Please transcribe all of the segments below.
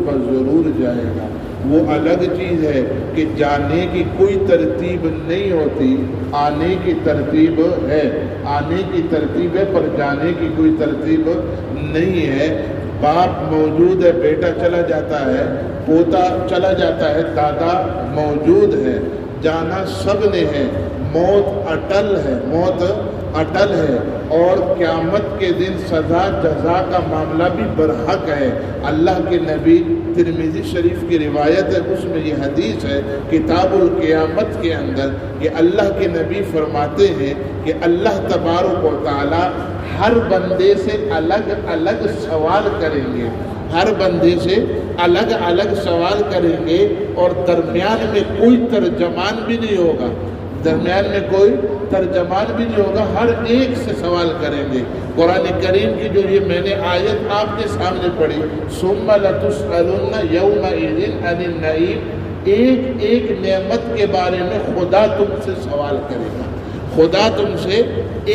پر ضرور جائے گا۔ وہ الگ چیز ہے کہ جانے کی کوئی ترتیب نہیں ہوتی، آنے کی ترتیب ہے، آنے کی ترتیب ہے پر جانے کی کوئی ترتیب نہیں ہے۔ باپ موجود ہے، بیٹا چلا جاتا ہے، پوتا چلا جاتا ہے، دادا موجود ہے، جانا سب نے ہے۔ موت اٹل ہے، موت اٹل ہے، اور قیامت کے دن سزا جزا کا معاملہ بھی برحق ہے۔ اللہ کے نبی، ترمذی شریف کی روایت ہے، اس میں یہ حدیث ہے کتاب القیامت کے اندر کہ اللہ کے نبی فرماتے ہیں کہ اللہ تبارک و تعالی ہر بندے سے الگ الگ سوال کریں گے، ہر بندے سے الگ الگ سوال کریں گے، اور درمیان میں کوئی ترجمان بھی نہیں ہوگا، درمیان میں کوئی ترجمان بھی نہیں ہوگا، ہر ایک سے سوال کریں گے۔ قرآن کریم کی جو یہ میں نے آیت آپ کے سامنے پڑھی، ثم لتسألن یومئذ عن النعیم، ایک ایک نعمت کے بارے میں خدا تم سے سوال کرے گا، خدا تم سے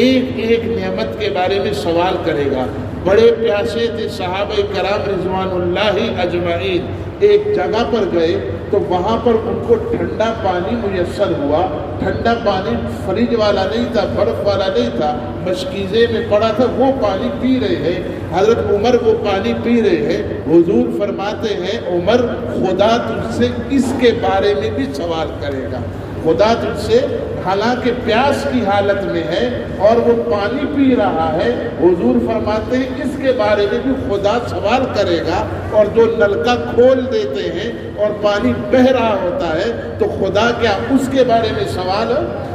ایک ایک نعمت کے بارے میں سوال کرے گا۔ بڑے پیاسے تھے صحابہ کرام رضوان اللہ اجمعین، ایک جگہ پر گئے تو وہاں پر ان کو ٹھنڈا پانی میسر ہوا، ٹھنڈا پانی فریج والا نہیں تھا، برف والا نہیں تھا، مشکیزے میں پڑا تھا، وہ پانی پی رہے ہیں۔ حضرت عمر وہ پانی پی رہے ہیں، حضور فرماتے ہیں عمر خدا تجھ سے اس کے بارے میں بھی سوال کرے گا، خدا تجھ سے، حالانکہ پیاس کی حالت میں ہے اور وہ پانی پی رہا ہے، حضور فرماتے ہیں اس کے بارے میں بھی خدا سوال کرے گا۔ اور جو نلکا کھول دیتے ہیں اور پانی بہہ رہا ہوتا ہے تو خدا کیا اس کے بارے میں سوال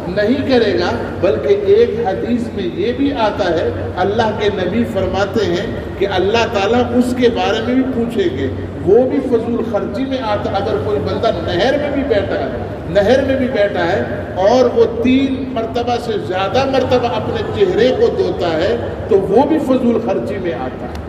نہیں کرے گا؟ بلکہ ایک حدیث میں یہ بھی آتا ہے، اللہ کے نبی فرماتے ہیں کہ اللہ تعالیٰ اس کے بارے میں بھی پوچھیں گے۔ وہ بھی فضول خرچی میں آتا، اگر کوئی بندہ نہر میں بھی بیٹھا ہے، نہر میں بھی بیٹھا ہے اور وہ 3 مرتبہ سے زیادہ مرتبہ اپنے چہرے کو دھوتا ہے تو وہ بھی فضول خرچی میں آتا ہے،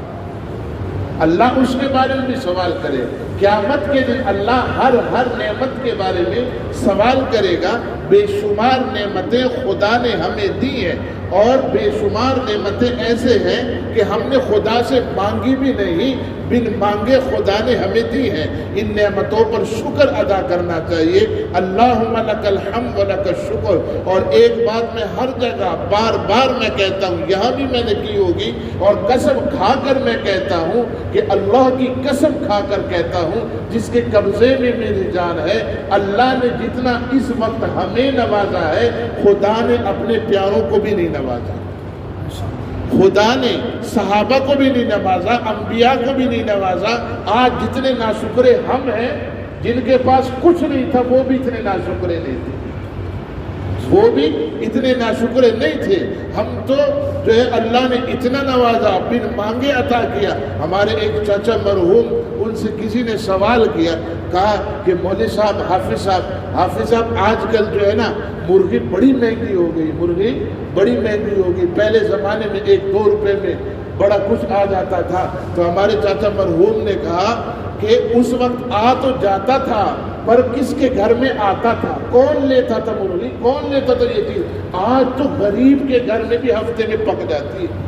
اللہ اس کے بارے میں بھی سوال کرے۔ قیامت کے دن اللہ ہر نعمت کے بارے میں سوال کرے گا۔ بے شمار نعمتیں خدا نے ہمیں دی ہیں، اور بے شمار نعمتیں ایسے ہیں کہ ہم نے خدا سے مانگی بھی نہیں، بن مانگے خدا نے ہمیں دی ہیں۔ ان نعمتوں پر شکر ادا کرنا چاہیے۔ اللہم لک الحمد و لک الشکر۔ اور ایک بات میں ہر جگہ بار بار میں کہتا ہوں، یہاں بھی میں نے کی ہوگی، اور قسم کھا کر میں کہتا ہوں کہ اللہ کی قسم کھا کر کہتا ہوں جس کے قبضے میں میری جان ہے، اللہ نے جتنا اس وقت ہمیں نوازا ہے خدا نے اپنے پیاروں کو بھی نہیں نوازا، خدا نے صحابہ کو بھی نہیں نوازا، انبیاء کو بھی نہیں نوازا۔ آج جتنے ناشکرے ہم ہیں، جن کے پاس کچھ نہیں تھا وہ بھی اتنے ناشکرے نہیں تھے، وہ بھی اتنے ناشکرے نہیں تھے۔ ہم تو جو ہے اللہ نے اتنا نوازا، بن مانگے عطا کیا۔ ہمارے ایک چاچا مرحوم، ان سے کسی نے سوال کیا، کہا کہ مولوی صاحب، حافظ صاحب آج کل جو ہے نا مرغی بڑی مہنگی ہو گئی، مرغی بڑی مہنگی ہو گئی، پہلے زمانے میں 1-2 روپے میں بڑا کچھ آ جاتا تھا۔ تو ہمارے چاچا مرحوم نے کہا کہ اس وقت آ تو جاتا تھا پر کس کے گھر میں آتا تھا، کون لیتا تھا مرغی، کون لیتا تھا یہ چیز؟ آج تو غریب کے گھر میں بھی ہفتے میں پک جاتی ہے۔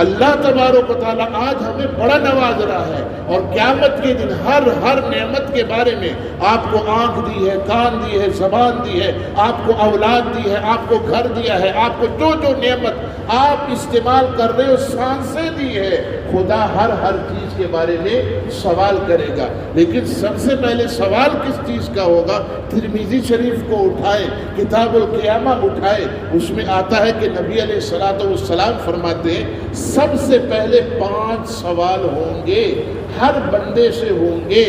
اللہ تبارک و تعالیٰ آج ہمیں بڑا نواز رہا ہے، اور قیامت کے دن ہر نعمت کے بارے میں، آپ کو آنکھ دی ہے، کان دی ہے، زبان دی ہے، آپ کو اولاد دی ہے، آپ کو گھر دیا ہے، آپ کو جو نعمت آپ استعمال کر رہے ہو، سانسیں دی ہے، خدا ہر چیز کے بارے میں سوال کرے گا۔ لیکن سب سے پہلے سوال کس چیز کا ہوگا؟ ترمذی شریف کو اٹھائے، کتاب القیامہ اٹھائے، اس میں آتا ہے کہ نبی علیہ الصلوۃ والسلام فرماتے ہیں سب سے پہلے 5 سوال ہوں گے، ہر بندے سے ہوں گے،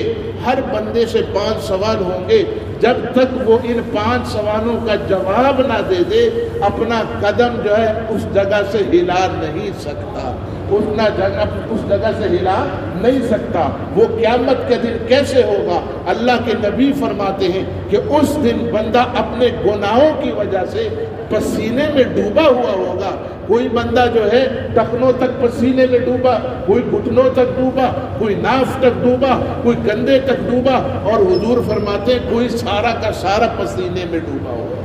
ہر بندے سے 5 سوال ہوں گے۔ جب تک وہ ان 5 سوالوں کا جواب نہ دے دے، اپنا قدم جو ہے اس جگہ سے ہلا نہیں سکتا، اس جگہ سے ہلا نہیں سکتا۔ وہ قیامت کا دن کیسے ہوگا؟ اللہ کے نبی فرماتے ہیں کہ اس دن بندہ اپنے گناہوں کی وجہ سے پسینے میں ڈوبا ہوا ہوگا۔ کوئی بندہ جو ہے ٹخنوں تک پسینے میں ڈوبا، کوئی گھٹنوں تک ڈوبا، کوئی ناف تک ڈوبا، کوئی کندھے تک ڈوبا، اور حضور فرماتے ہیں کوئی سارا کا سارا پسینے میں ڈوبا ہوگا۔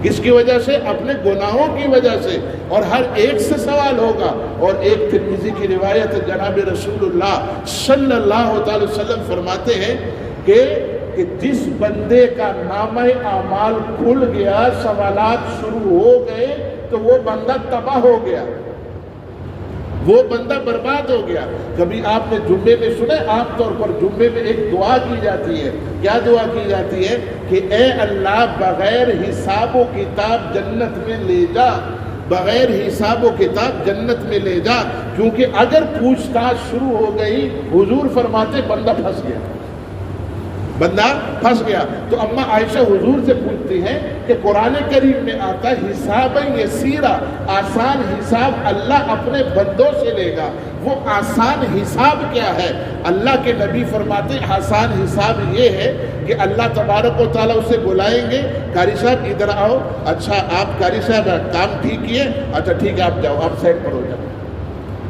کس کی وجہ سے؟ اپنے گناہوں کی وجہ سے، اور ہر ایک سے سوال ہوگا۔ اور ایک ترمذی کی روایت جناب رسول اللہ صلی اللہ تعالی وسلم فرماتے ہیں کہ جس بندے کا نامہ اعمال کھل گیا، سوالات شروع ہو گئے، تو وہ بندہ تباہ ہو گیا، وہ بندہ برباد ہو گیا۔ کبھی آپ نے جمعے میں سنا، عام طور پر جمعے میں ایک دعا کی جاتی ہے۔ کیا دعا کی جاتی ہے؟ کہ اے اللہ بغیر حساب و کتاب جنت میں لے جا، بغیر حساب و کتاب جنت میں لے جا، کیونکہ اگر پوچھ تاچھ شروع ہو گئی، حضور فرماتے بندہ پھنس گیا، بندہ پھنس گیا۔ تو اما عائشہ حضور سے پوچھتی ہیں کہ قرآن کریم میں آتا ہے حساب یسیرا، آسان حساب اللہ اپنے بندوں سے لے گا۔ وہ آسان حساب کیا ہے؟ اللہ کے نبی فرماتے ہیں آسان حساب یہ ہے کہ اللہ تبارک و تعالیٰ اسے بلائیں گے، قاری صاحب ادھر آؤ، اچھا آپ قاری صاحب کام ٹھیک کیے، اچھا ٹھیک ہے آپ جاؤ، آپ سیٹ پر ہو جاؤ۔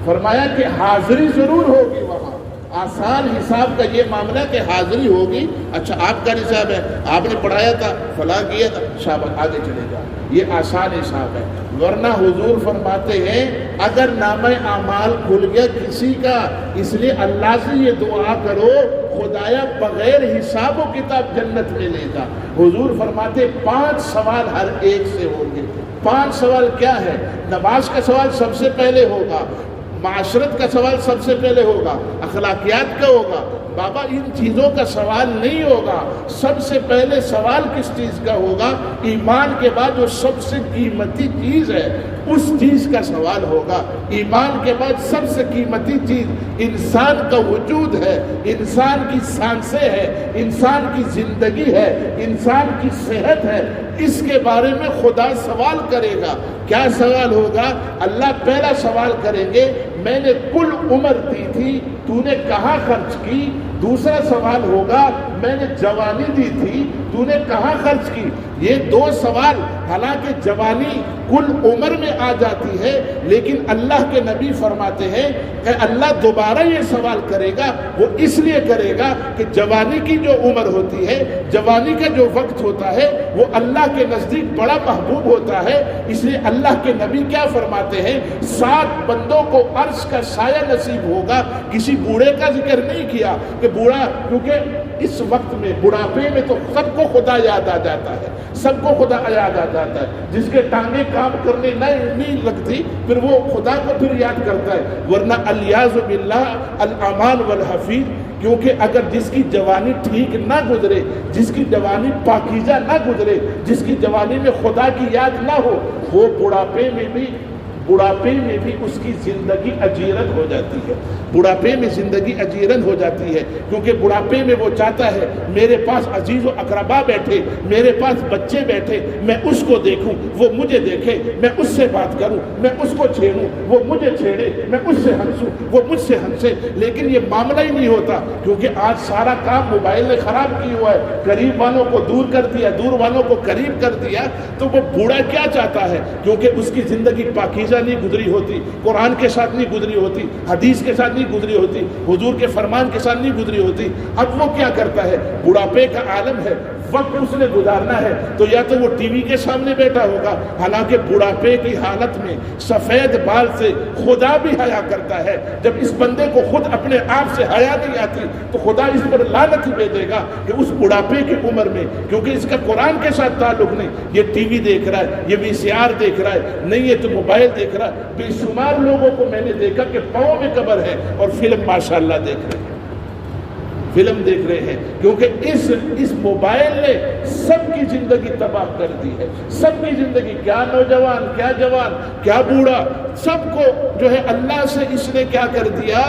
فرمایا کہ حاضری ضرور ہوگی وہاں، آسان حساب کا یہ معاملہ کہ حاضری ہوگی۔ اچھا آپ قاری صاحب ہیں، آپ نے پڑھایا تھا، فلاں کیا تھا، شاباش آگے چلے جاؤ، یہ آسان حساب ہے۔ ورنہ حضور فرماتے ہیں اگر نامہ اعمال کھل گیا کسی کا، اس لیے اللہ سے یہ دعا کرو خدایا بغیر حساب و کتاب جنت میں لے جا۔ حضور فرماتے 5 سوال ہر ایک سے ہوں گے۔ 5 سوال کیا ہے؟ نماز کا سوال سب سے پہلے ہوگا، معاشرت کا سوال سب سے پہلے ہوگا، اخلاقیات کا ہوگا۔ بابا ان چیزوں کا سوال نہیں ہوگا، سب سے پہلے سوال کس چیز کا ہوگا؟ ایمان کے بعد جو سب سے قیمتی چیز ہے اس چیز کا سوال ہوگا۔ ایمان کے بعد سب سے قیمتی چیز انسان کا وجود ہے، انسان کی سانسیں ہے، انسان کی زندگی ہے، انسان کی صحت ہے، اس کے بارے میں خدا سوال کرے گا۔ کیا سوال ہوگا؟ اللہ پہلا سوال کریں گے میں نے کل عمر دی تھی، تو نے کہاں خرچ کی؟ دوسرا سوال ہوگا میں نے جوانی دی تھی، تو نے کہاں خرچ کی؟ یہ 2 سوال، حالانکہ جوانی کل عمر میں آ جاتی ہے، لیکن اللہ کے نبی فرماتے ہیں کہ اللہ دوبارہ یہ سوال کرے گا، وہ اس لیے کرے گا کہ جوانی کی جو عمر ہوتی ہے، جوانی کا جو وقت ہوتا ہے، وہ اللہ کے نزدیک بڑا محبوب ہوتا ہے۔ اس لیے اللہ کے نبی کیا فرماتے ہیں؟ 7 بندوں کو عرش کا سایہ نصیب ہوگا۔ کسی بوڑھے کا ذکر نہیں کیا کہ بوڑھا، کیونکہ اس وقت میں بڑھاپے میں تو سب کو خدا یاد آ جاتا ہے، سب کو خدا یاد آ جاتا ہے۔ جس کے ٹانگیں کام کرنے نہیں لگتی پھر وہ خدا کو پھر یاد کرتا ہے، ورنہ الیاذ باللہ الامان والحفیظ۔ کیونکہ اگر جس کی جوانی ٹھیک نہ گزرے، جس کی جوانی پاکیزہ نہ گزرے، جس کی جوانی میں خدا کی یاد نہ ہو، وہ بڑھاپے میں بھی اس کی زندگی اجیرن ہو جاتی ہے، بڑھاپے میں زندگی اجیرن ہو جاتی ہے۔ کیونکہ بڑھاپے میں وہ چاہتا ہے میرے پاس عزیز و اقربا بیٹھے، میرے پاس بچے بیٹھے، میں اس کو دیکھوں، وہ مجھے دیکھے، میں اس سے بات کروں، میں اس کو چھیڑوں، وہ مجھے چھیڑے، میں اس سے ہنسوں، وہ مجھ سے ہنسے۔ لیکن یہ معاملہ ہی نہیں ہوتا، کیونکہ آج سارا کام موبائل نے خراب کیا ہوا ہے، قریب والوں کو دور کر دیا، دور والوں کو قریب کر دیا۔ تو وہ بوڑھا کیا چاہتا ہے؟ کیونکہ اس کی زندگی پاکیزہ نہیں گزری ہوتی، قرآن کے ساتھ نہیں گزری ہوتی، حدیث کے ساتھ نہیں گزری ہوتی، حضور کے فرمان کے ساتھ نہیں گزری ہوتی۔ اب وہ کیا کرتا ہے؟ بڑھاپے کا عالم ہے، وقت اس نے گزارنا ہے، تو یا تو وہ ٹی وی کے سامنے بیٹھا ہوگا، حالانکہ بڑھاپے کی حالت میں سفید بال سے خدا بھی حیا کرتا ہے۔ جب اس بندے کو خود اپنے آپ سے حیا نہیں آتی تو خدا اس پر لعنت ہی بھیجے گا کہ اس بڑھاپے کی عمر میں، کیونکہ اس کا قرآن کے ساتھ تعلق نہیں، یہ ٹی وی دیکھ رہا ہے، یہ VCR دیکھ رہا ہے، نہیں یہ تو موبائل دیکھ رہا ہے۔ بے شمار لوگوں کو میں نے دیکھا کہ پاؤں میں قبر ہے اور فلم ماشاءاللہ دیکھ رہے ہیں، فلم دیکھ رہے ہیں، کیونکہ اس موبائل نے سب کی زندگی تباہ کر دی ہے، سب کی زندگی، کیا نوجوان، کیا جوان، کیا بوڑھا، سب کو جو ہے اللہ سے اس نے کیا کر دیا؟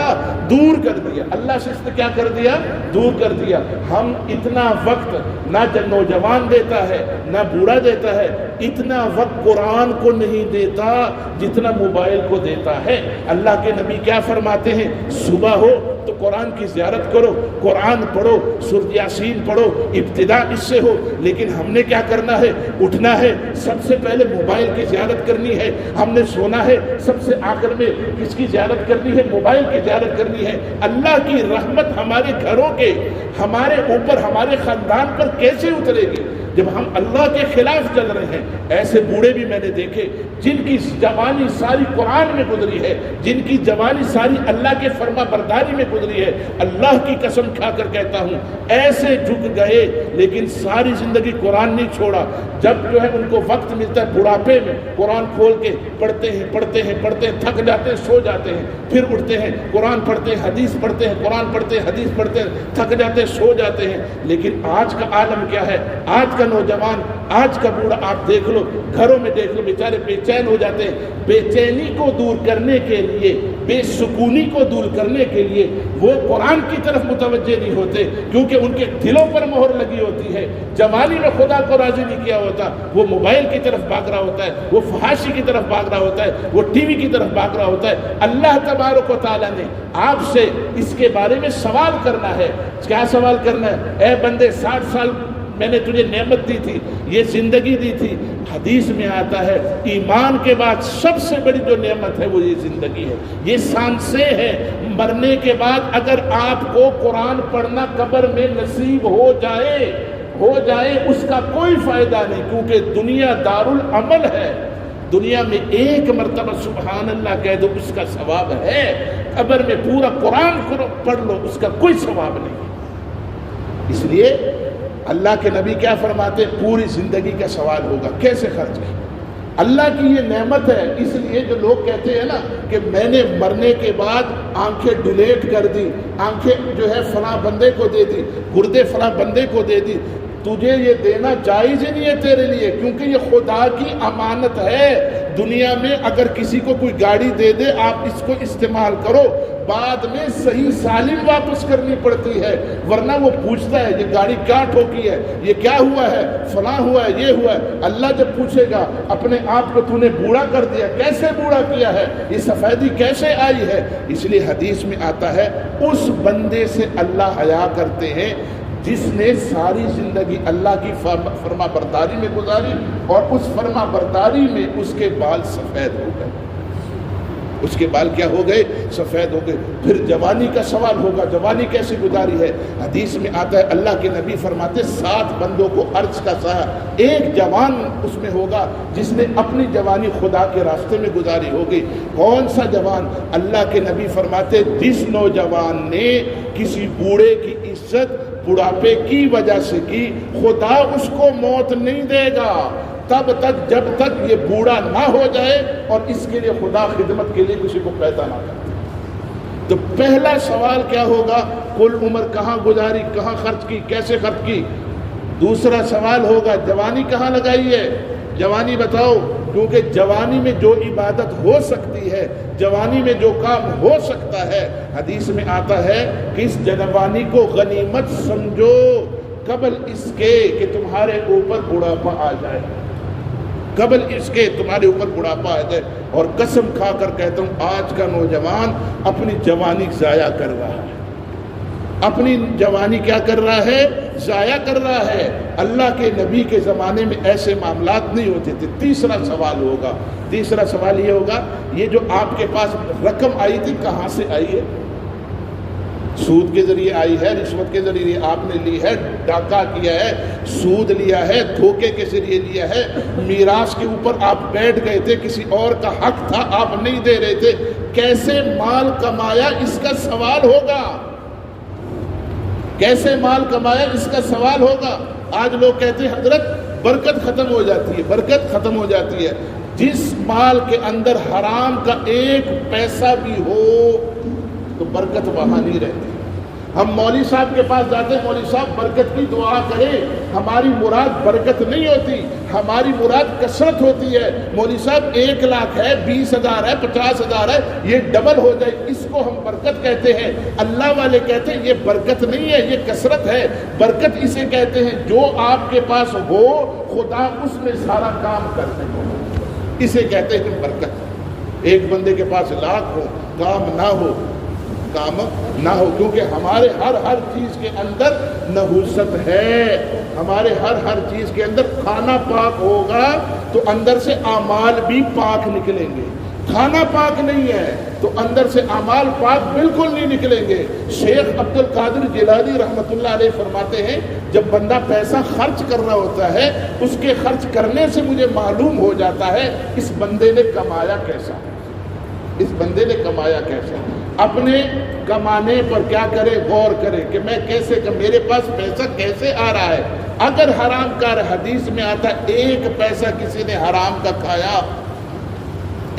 دور کر دیا۔ اللہ سے اس نے کیا کر دیا؟ دور کر دیا۔ ہم اتنا وقت نہ نوجوان دیتا ہے نہ بوڑھا دیتا ہے، اتنا وقت قرآن کو نہیں دیتا جتنا موبائل کو دیتا ہے۔ اللہ کے نبی کیا فرماتے ہیں؟ صبح ہو تو قرآن کی زیارت کرو، قرآن پڑھو، سورۃ یاسین پڑھو، ابتدا اس سے ہو۔ لیکن ہم نے کیا کرنا ہے؟ اٹھنا ہے، سب سے پہلے موبائل کی زیارت کرنی ہے۔ ہم نے سونا ہے، سب سے آخر میں کس کی زیارت کرنی ہے؟ موبائل کی زیارت کرنی ہے۔ اللہ کی رحمت ہمارے گھروں کے، ہمارے اوپر، ہمارے خاندان پر کیسے اترے گی؟ جب ہم اللہ کے خلاف چل رہے ہیں۔ ایسے بوڑھے بھی میں نے دیکھے جن کی جوانی ساری قرآن میں گزری ہے، جن کی جوانی ساری اللہ کے فرما برداری میں گزری ہے۔ اللہ کی قسم کھا کر کہتا ہوں ایسے جھک گئے لیکن ساری زندگی قرآن نہیں چھوڑا۔ جب جو ہے ان کو وقت ملتا ہے بڑھاپے میں قرآن کھول کے پڑھتے ہیں تھک جاتے ہیں، سو جاتے ہیں، پھر اٹھتے ہیں قرآن پڑھتے ہیں، حدیث پڑھتے ہیں، قرآن پڑھتے ہیں، حدیث پڑھتے ہیں، تھک جاتے ہیں، سو جاتے ہیں۔ لیکن آج کا عالم کیا ہے؟ آج کا نوجوان، آج کا بوڑھا آپ دیکھ لو، گھروں میں دیکھ لو، بیچارے بے چین ہو جاتے ہیں۔ بے چینی کو دور کرنے کے لیے، بے سکونی کو دور کرنے کے لیے وہ قرآن کی طرف متوجہ نہیں ہوتے، کیونکہ ان کے دلوں پر مہر لگی ہوتی ہے۔ جوانی میں خدا کو راضی نہیں کیا ہوتا، وہ موبائل کی طرف بھاگ رہا ہوتا ہے، وہ فحاشی کی طرف بھاگ رہا ہوتا ہے، وہ ٹی وی کی طرف بھاگ رہا ہوتا ہے۔ اللہ تبارک و تعالیٰ نے آپ سے اس کے بارے میں سوال کرنا ہے۔ کیا سوال کرنا ہے؟ اے بندے 60 سال میں نے تجھے نعمت دی تھی، یہ زندگی دی تھی۔ حدیث میں آتا ہے ایمان کے بعد سب سے بڑی جو نعمت ہے وہ یہ زندگی ہے، یہ سانسیں ہیں۔ مرنے کے بعد اگر آپ کو قرآن پڑھنا قبر میں نصیب ہو جائے اس کا کوئی فائدہ نہیں، کیونکہ دنیا دارالعمل ہے۔ دنیا میں ایک مرتبہ سبحان اللہ کہہ دو اس کا ثواب ہے، قبر میں پورا قرآن پڑھ لو اس کا کوئی ثواب نہیں۔ اس لیے اللہ کے نبی کیا فرماتے؟ پوری زندگی کا سوال ہوگا کیسے خرچ کی۔ اللہ کی یہ نعمت ہے، اس لیے جو لوگ کہتے ہیں نا کہ میں نے مرنے کے بعد آنکھیں ڈیلیٹ کر دی، آنکھیں جو ہے فلاں بندے کو دے دی، گردے فلاں بندے کو دے دی، تجھے یہ دینا جائز ہی نہیں ہے تیرے لیے، کیونکہ یہ خدا کی امانت ہے۔ دنیا میں اگر کسی کو کوئی گاڑی دے دے آپ اس کو استعمال کرو، بعد میں صحیح سالم واپس کرنی پڑتی ہے، ورنہ وہ پوچھتا ہے یہ گاڑی کیا ٹھوکی ہے، یہ کیا ہوا ہے، فلاں ہوا ہے، یہ ہوا ہے۔ اللہ جب پوچھے گا اپنے آپ کو تو نے بوڑھا کر دیا، کیسے بوڑھا کیا ہے، یہ سفیدی کیسے آئی ہے؟ اس لیے حدیث میں آتا ہے اس بندے سے اللہ حیا کرتے ہیں جس نے ساری زندگی اللہ کی فرما برداری میں گزاری اور اس فرما برداری میں اس کے بال سفید ہو گئے، اس کے بال کیا ہو گئے؟ سفید ہو گئے۔ پھر جوانی کا سوال ہوگا، جوانی کیسے گزاری ہے؟ حدیث میں آتا ہے اللہ کے نبی فرماتے 7 بندوں کو عرش کا سایہ، ایک جوان اس میں ہوگا جس نے اپنی جوانی خدا کے راستے میں گزاری ہوگی۔ کون سا جوان؟ اللہ کے نبی فرماتے جس نوجوان نے کسی بوڑھے کی عزت بڑھاپے کی وجہ سے کی، خدا اس کو موت نہیں دے گا تب تک جب تک یہ بوڑھا نہ ہو جائے اور اس کے لیے خدا خدمت کے لیے کسی کو پیدا نہ کرے۔ تو پہلا سوال کیا ہوگا؟ کل عمر کہاں گزاری، کہاں خرچ کی، کیسے خرچ کی؟ دوسرا سوال ہوگا جوانی کہاں لگائی ہے، جوانی بتاؤ، کیونکہ جوانی میں جو عبادت ہو سکتی ہے، جوانی میں جو کام ہو سکتا ہے، حدیث میں آتا ہے کہ اس جوانی کو غنیمت سمجھو قبل اس کے کہ تمہارے اوپر بڑھاپا آ جائے، قبل اس کے تمہارے اوپر بڑھاپا آ جائے۔ اور قسم کھا کر کہتا ہوں آج کا نوجوان اپنی جوانی ضائع کر رہا ہے، اپنی جوانی کیا کر رہا ہے؟ ضائع کر رہا ہے۔ اللہ کے نبی کے زمانے میں ایسے معاملات نہیں ہوتے تھے۔ تیسرا سوال ہوگا، تیسرا سوال یہ ہوگا یہ جو آپ کے پاس رقم آئی تھی کہاں سے آئی ہے؟ سود کے ذریعے آئی ہے، رشوت کے ذریعے آپ نے لی ہے، ڈاکہ کیا ہے، سود لیا ہے، دھوکے کے ذریعے لیا ہے، میراث کے اوپر آپ بیٹھ گئے تھے، کسی اور کا حق تھا آپ نہیں دے رہے تھے، کیسے مال کمایا اس کا سوال ہوگا، کیسے مال کمایا اس کا سوال ہوگا۔ آج لوگ کہتے ہیں حضرت برکت ختم ہو جاتی ہے، برکت ختم ہو جاتی ہے۔ جس مال کے اندر حرام کا ایک پیسہ بھی ہو تو برکت وہاں نہیں رہتی۔ ہم مولوی صاحب کے پاس جاتے ہیں، مولوی صاحب برکت کی دعا کریں، ہماری مراد برکت نہیں ہوتی، ہماری مراد کثرت ہوتی ہے۔ مولوی صاحب 1 لاکھ ہے، 20,000 ہے، 50,000 ہے، یہ ڈبل ہو جائے، اس کو ہم برکت کہتے ہیں۔ اللہ والے کہتے ہیں یہ برکت نہیں ہے، یہ کثرت ہے۔ برکت اسے کہتے ہیں جو آپ کے پاس ہو خدا اس میں سارا کام کرنے کو، اسے کہتے ہیں برکت۔ ایک بندے کے پاس لاکھ ہو، کام نہ ہو، کام نہ ہو، کیونکہ ہمارے ہر چیز کے اندر نحوست ہے، ہمارے ہر چیز کے اندر کھانا پاک ہوگا تو اندر سے اعمال بھی پاک نکلیں گے، کھانا پاک نہیں ہے تو اندر سے اعمال پاک بالکل نہیں نکلیں گے۔ شیخ عبد القادر جیلانی رحمۃ اللہ علیہ فرماتے ہیں جب بندہ پیسہ خرچ کر رہا ہوتا ہے اس کے خرچ کرنے سے مجھے معلوم ہو جاتا ہے اس بندے نے کمایا کیسا، اس بندے نے کمایا کیسا۔ اپنے کمانے پر کیا کرے، غور کرے کہ میں کیسے، میرے پاس پیسہ کیسے آ رہا ہے۔ اگر حرام کار، حدیث میں آتا ہے ایک پیسہ کسی نے حرام کا کھایا،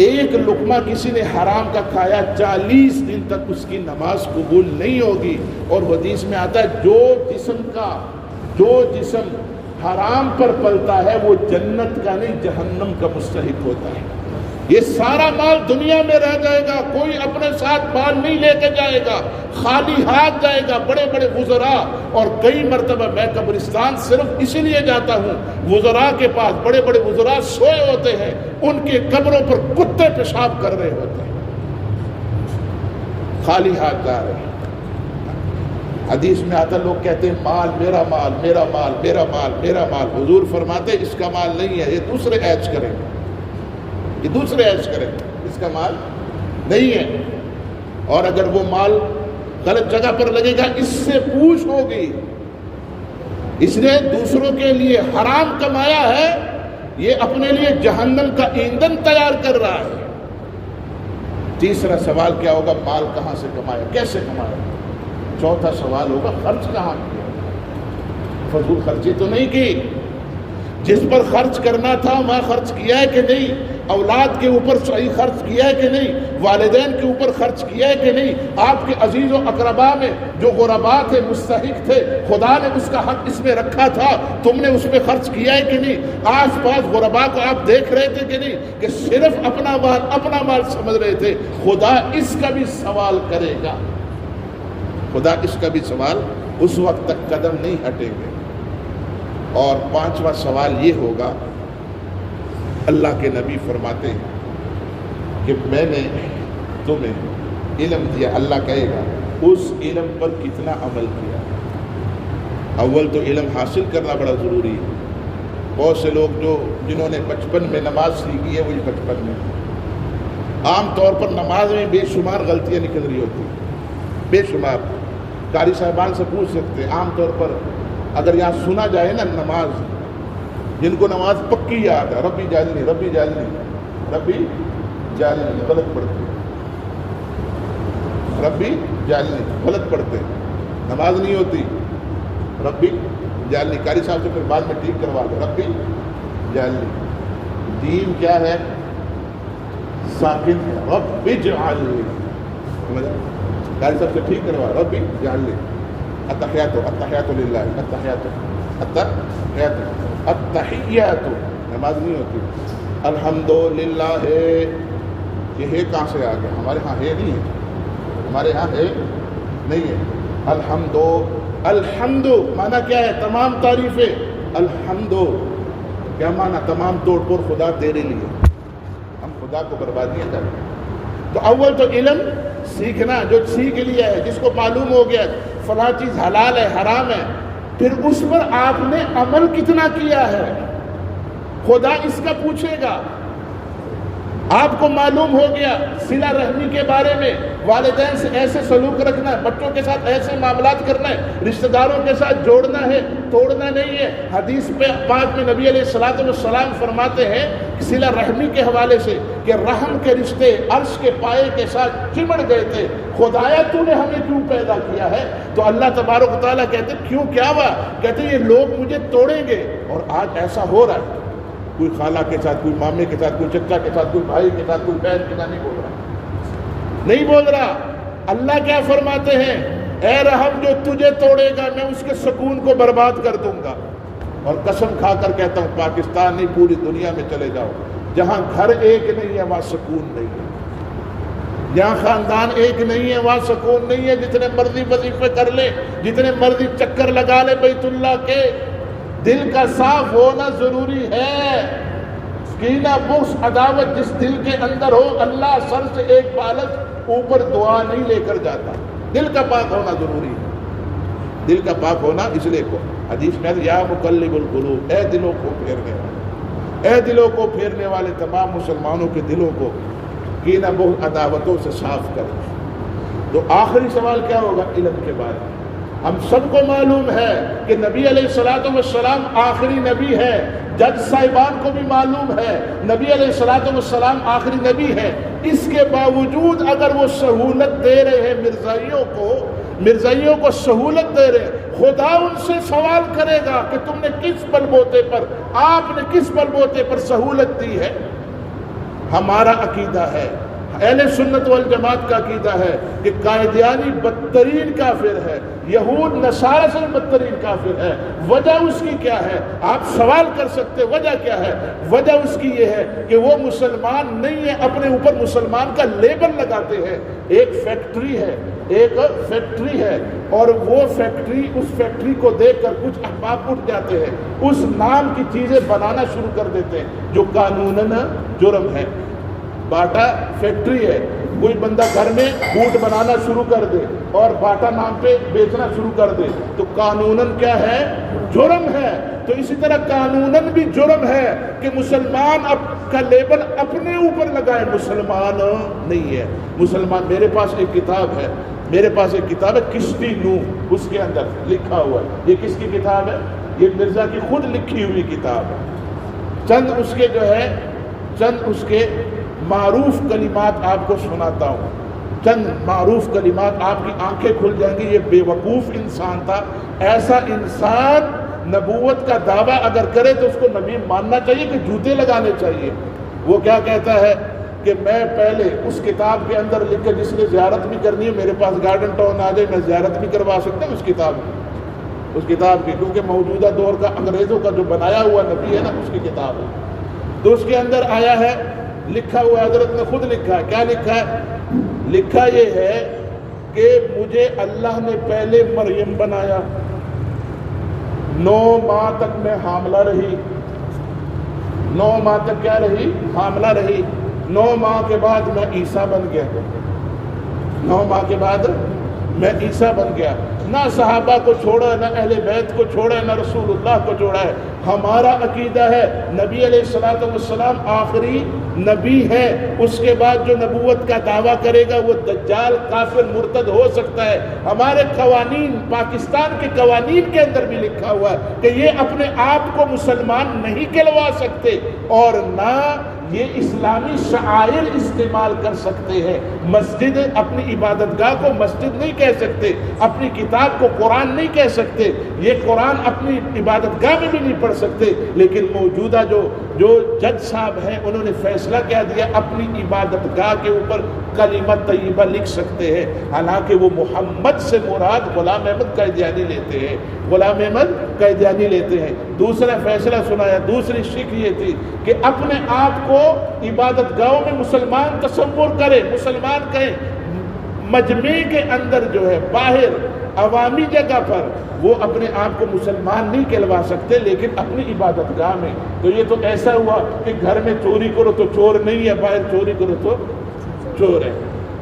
ایک لقمہ کسی نے حرام کا کھایا، 40 دن تک اس کی نماز قبول نہیں ہوگی۔ اور حدیث میں آتا ہے جو جسم حرام پر پلتا ہے وہ جنت کا نہیں جہنم کا مستحق ہوتا ہے۔ یہ سارا مال دنیا میں رہ جائے گا، کوئی اپنے ساتھ مال نہیں لے کے جائے گا، خالی ہاتھ جائے گا۔ بڑے بڑے وزراء، اور کئی مرتبہ میں قبرستان صرف اسی لیے جاتا ہوں، وزراء کے پاس بڑے بڑے وزراء سوئے ہوتے ہیں، ان کے قبروں پر کتے پیشاب کر رہے ہوتے ہیں، خالی ہاتھ جا رہے ہیں۔ حدیث میں آتا لوگ کہتے ہیں مال میرا مال میرا مال میرا مال میرا مال، حضور فرماتے اس کا مال نہیں ہے، یہ دوسرے عیش کریں گے، یہ دوسرے عیش کریں، اس کا مال نہیں ہے۔ اور اگر وہ مال غلط جگہ پر لگے گا اس سے پوچھ ہوگی، اس نے دوسروں کے لیے حرام کمایا ہے، یہ اپنے لیے جہنم کا ایندھن تیار کر رہا ہے۔ تیسرا سوال کیا ہوگا، مال کہاں سے کمایا، کیسے کمایا۔ چوتھا سوال ہوگا خرچ کہاں کیا، فضول خرچی تو نہیں کی، جس پر خرچ کرنا تھا وہاں خرچ کیا ہے کہ نہیں، اولاد کے اوپر صحیح خرچ کیا ہے کہ نہیں، والدین کے اوپر خرچ کیا ہے کہ نہیں، آپ کے عزیز و اقربا میں جو غربا تھے مستحق تھے، خدا نے اس کا حق اس میں رکھا تھا، تم نے اس پہ خرچ کیا ہے کہ نہیں۔ آس پاس غربا کو آپ دیکھ رہے تھے کہ نہیں کہ صرف اپنا مال سمجھ رہے تھے، خدا اس کا بھی سوال کرے گا، خدا اس کا بھی سوال، اس وقت تک قدم نہیں ہٹیں گے۔ اور پانچواں سوال یہ ہوگا، اللہ کے نبی فرماتے ہیں کہ میں نے تمہیں علم دیا، اللہ کہے گا اس علم پر کتنا عمل کیا۔ اول تو علم حاصل کرنا بڑا ضروری ہے۔ بہت سے لوگ جنہوں نے بچپن میں نماز سیکھی ہے، وہی بچپن میں عام طور پر نماز میں بے شمار غلطیاں نکل رہی ہوتی ہیں، بے شمار۔ قاری صاحبان سے پوچھ سکتے ہیں، عام طور پر اگر یہاں سنا جائے نا نماز، جن کو نماز پکی یاد ہے، ربی جالنی ربی جالنی ربی جالنی، غلط پڑھتے، ربی جالنی غلط پڑھتے، نماز نہیں ہوتی، ربی جالنی۔ قاری صاحب سے پھر بعد میں ٹھیک کروا دو، ربی جالنی، جیم کیا ہے، ساکن ہے، ربی جعلنی، قاری صاحب سے ٹھیک کروا، ربی جعلنی۔ التحیات التحیات للہ، التحیات التحیات التحیات، نماز نہیں ہوتی۔ الحمدللہ ہے، یہ ہے کہاں سے آ گیا، ہمارے ہاں ہے نہیں ہے، ہمارے ہاں ہے نہیں ہے۔ الحمد معنی کیا ہے، تمام تعریفیں، الحمد کیا معنی، تمام توڑ پھوڑ خدا تیرے لیے، ہم خدا کو بربادیاں کریں۔ تو اول تو علم سیکھنا، جو سیکھ لیا ہے، جس کو معلوم ہو گیا فلاں چیز حلال ہے حرام ہے، پھر اس پر آپ نے عمل کتنا کیا ہے، خدا اس کا پوچھے گا۔ آپ کو معلوم ہو گیا صلہ رحمی کے بارے میں، والدین سے ایسے سلوک رکھنا ہے، بچوں کے ساتھ ایسے معاملات کرنا ہے، رشتہ داروں کے ساتھ جوڑنا ہے، توڑنا نہیں ہے۔ حدیث پاک میں نبی علیہ الصلوۃ والسلام فرماتے ہیں صلہ رحمی کے حوالے سے کہ رحم کے رشتے عرش کے پائے کے ساتھ چمڑ گئے تھے، خدایا تو نے ہمیں کیوں پیدا کیا ہے؟ تو اللہ تبارک و تعالیٰ کہتے کیوں، کیا ہوا؟ کہتے یہ لوگ مجھے توڑیں گے، اور آج ایسا ہو رہا ہے، کوئی خالہ کے ساتھ، کوئی مامے کے ساتھ، کوئی چچا کے ساتھ، کوئی بھائی کے ساتھ، کوئی بہن کے ساتھ نہیں بول رہا، نہیں بول رہا۔ اللہ کیا فرماتے ہیں، اے رحم جو تجھے توڑے گا میں اس کے سکون کو برباد کر دوں گا۔ اور قسم کھا کر کہتا ہوں پاکستان نہیں پوری دنیا میں چلے جاؤ، جہاں گھر ایک نہیں ہے وہاں سکون نہیں ہے، جہاں خاندان ایک نہیں ہے وہاں سکون نہیں ہے۔ جتنے مرضی وظیفے کر لے، جتنے مرضی چکر لگا لے بیت اللہ کے، دل کا صاف ہونا ضروری ہے۔ کینہ بغض عداوت جس دل کے اندر ہو، اللہ سر سے ایک بالش اوپر دعا نہیں لے کر جاتا۔ دل کا پاک ہونا ضروری ہے، دل کا پاک ہونا اس لیے کو حدیث میں یا مقلب القلوب، اے دلوں کو پھیرنے والے، اے دلوں کو پھیرنے والے تمام مسلمانوں کے دلوں کو کینہ بہت عداوتوں سے صاف کرے۔ تو آخری سوال کیا ہوگا؟ علم کے بارے میں۔ ہم سب کو معلوم ہے کہ نبی علیہ الصلوۃ والسلام آخری نبی ہے، جج صاحبان کو بھی معلوم ہے نبی علیہ الصلوۃ والسلام آخری نبی ہے۔ اس کے باوجود اگر وہ سہولت دے رہے ہیں مرزائیوں کو سہولت دے رہے ہیں، خدا ان سے سوال کرے گا کہ تم نے کس بل بوتے پر، آپ نے کس بل بوتے پر سہولت دی ہے۔ ہمارا عقیدہ ہے، اہل سنت والجماعت کا عقیدہ ہے کہ قادیانی بدترین کافر ہے، یہود نصارہ سے بدترین کافر ہے۔ وجہ اس کی کیا ہے؟ آپ سوال کر سکتے وجہ کیا ہے؟ وجہ اس کی یہ ہے کہ وہ مسلمان نہیں ہے، اپنے اوپر مسلمان کا لیبل لگاتے ہیں۔ ایک فیکٹری ہے اور وہ فیکٹری، اس فیکٹری کو دیکھ کر کچھ احباب اٹھ جاتے ہیں، اس نام کی چیزیں بنانا شروع کر دیتے ہیں جو قانوناً جرم ہے۔ باٹا فیکٹری ہے، کوئی بندہ گھر میں بوٹ بنانا شروع کر دے اور باٹا نام پہ بیچنا شروع کر دے تو قانوناً کیا ہے؟ جرم ہے۔ تو اسی طرح قانوناً بھی جرم ہے کہ مسلمان کا لیبل اپنے اوپر لگائے، مسلمان نہیں ہے۔ مسلمان، میرے پاس ایک کتاب ہے کشتی نوح، اس کے اندر لکھا ہوا ہے۔ یہ کس کی کتاب ہے؟ یہ مرزا کی خود لکھی ہوئی کتاب ہے۔ چند اس کے معروف کلمات آپ کو سناتا ہوں، چند معروف کلمات، آپ کی آنکھیں کھل جائیں گی۔ یہ بے وقوف انسان تھا۔ ایسا انسان نبوت کا دعویٰ اگر کرے تو اس کو نبی ماننا چاہیے کہ جوتے لگانے چاہیے۔ وہ کیا کہتا ہے کہ میں پہلے اس کتاب کے اندر لکھ کے، جس نے زیارت بھی کرنی ہے میرے پاس گارڈن ٹاؤن آ جائے، میں زیارت بھی کروا سکتا ہوں اس کتاب کی، کیونکہ موجودہ دور کا انگریزوں کا جو بنایا ہوا نبی ہے نا، اس کی کتاب ہے۔ تو اس کے اندر آیا ہے، لکھا ہوا، حضرت نے خود لکھا ہے۔ کیا لکھا ہے؟ لکھا یہ ہے کہ مجھے اللہ نے پہلے مریم بنایا، 9 ماہ تک میں حاملہ رہی، 9 ماہ تک کیا رہی؟ حاملہ رہی۔ 9 ماہ کے بعد میں عیسیٰ بن گیا، 9 ماہ کے بعد میں عیسیٰ بن گیا۔ نہ صحابہ کو چھوڑا، نہ اہل بیت کو چھوڑا، نہ رسول اللہ کو چھوڑا ہے۔ ہمارا عقیدہ ہے نبی علیہ الصلوۃ والسلام آخری نبی ہے، اس کے بعد جو نبوت کا دعویٰ کرے گا وہ دجال، کافر، مرتد ہو سکتا ہے۔ ہمارے قوانین، پاکستان کے قوانین کے اندر بھی لکھا ہوا ہے کہ یہ اپنے آپ کو مسلمان نہیں کہلوا سکتے اور نہ یہ اسلامی شعائر استعمال کر سکتے ہیں۔ مسجد، اپنی عبادت گاہ کو مسجد نہیں کہہ سکتے، اپنی کتاب کو قرآن نہیں کہہ سکتے، یہ قرآن اپنی عبادت گاہ میں بھی نہیں پڑھ سکتے۔ لیکن موجودہ جو جج صاحب ہیں انہوں نے فیصلہ کیا دیا، اپنی عبادت گاہ کے اوپر کلمہ طیبہ لکھ سکتے ہیں، حالانکہ وہ محمد سے مراد غلام احمد قادیانی لیتے ہیں، غلام احمد قادیانی لیتے ہیں۔ دوسرا فیصلہ سنایا، دوسری شک یہ تھی کہ اپنے آپ کو عبادت گاہوں میں مسلمان تصور کرے، مسلمان کہیں، مجمع کے اندر جو ہے، باہر عوامی جگہ پر وہ اپنے آپ کو مسلمان نہیں کہلوا سکتے، لیکن اپنی عبادت گاہ میں۔ تو یہ تو ایسا ہوا کہ گھر میں چوری کرو تو چور نہیں ہے، باہر چوری کرو تو چور ہے۔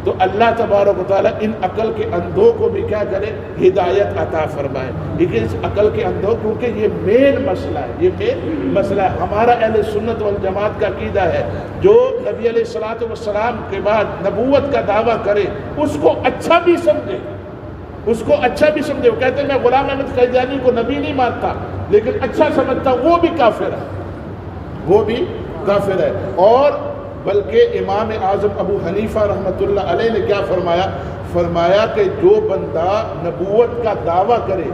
تو اللہ تبارک و تعالیٰ ان عقل کے اندھوں کو بھی کیا کرے؟ ہدایت عطا فرمائے۔ لیکن اس عقل کے اندھوں، کیونکہ یہ مین مسئلہ ہے، ہمارا اہل سنت والجماعت کا عقیدہ ہے، جو نبی علیہ الصلوۃ والسلام کے بعد نبوت کا دعویٰ کرے اس کو اچھا بھی سمجھے، وہ کہتے ہیں میں غلام احمد قادیانی کو نبی نہیں مانتا لیکن اچھا سمجھتا، وہ بھی کافر ہے۔ اور بلکہ امام اعظم ابو حنیفہ رحمۃ اللہ علیہ نے کیا فرمایا کہ جو بندہ نبوت کا دعویٰ کرے،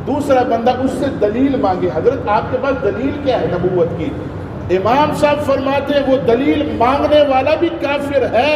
دوسرا بندہ اس سے دلیل مانگے، حضرت آپ کے پاس دلیل کیا ہے نبوت کی؟ امام صاحب فرماتے ہیں وہ دلیل مانگنے والا بھی کافر ہے،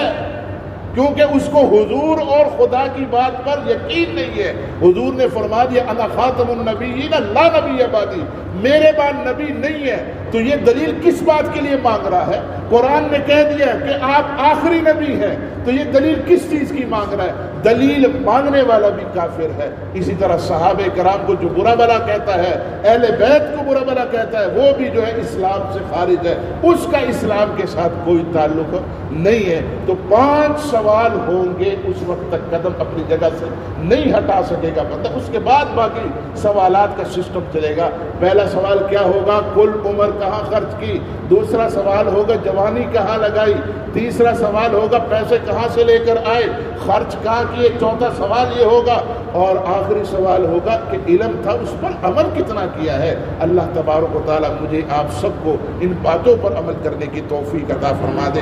کیونکہ اس کو حضور اور خدا کی بات پر یقین نہیں ہے۔ حضور نے فرما دیا انا خاتم النبیین لا نبی بعدی، میرے بعد نبی نہیں ہے، تو یہ دلیل کس بات کے لیے مانگ رہا ہے؟ قرآن نے کہہ دیا کہ آپ آخری نبی ہیں، تو یہ دلیل کس چیز کی مانگ رہا ہے؟ دلیل مانگنے والا بھی کافر ہے۔ اسی طرح صحابہ کرام کو جو برا بھلا کہتا ہے، اہل بیت کو برا بھلا کہتا ہے، وہ بھی جو ہے اسلام سے خارج ہے، اس کا اسلام کے ساتھ کوئی تعلق نہیں ہے۔ تو 5 سوال ہوں گے، اس وقت تک قدم اپنی جگہ سے نہیں ہٹا سکے گا بندہ، اس کے بعد باقی سوالات کا سسٹم چلے گا۔ پہلا سوال کیا ہوگا؟ کل عمر کہاں خرچ کی؟ دوسرا سوال ہوگا جوانی کہاں لگائی؟ تیسرا سوال ہوگا پیسے کہاں سے لے کر آئے؟ خرچ کہاں کیے؟ چوتھا سوال یہ ہوگا، اور آخری سوال ہوگا کہ علم تھا اس پر عمل کتنا کیا ہے۔ اللہ تبارک و تعالیٰ مجھے آپ سب کو ان باتوں پر عمل کرنے کی توفیق عطا فرما دے۔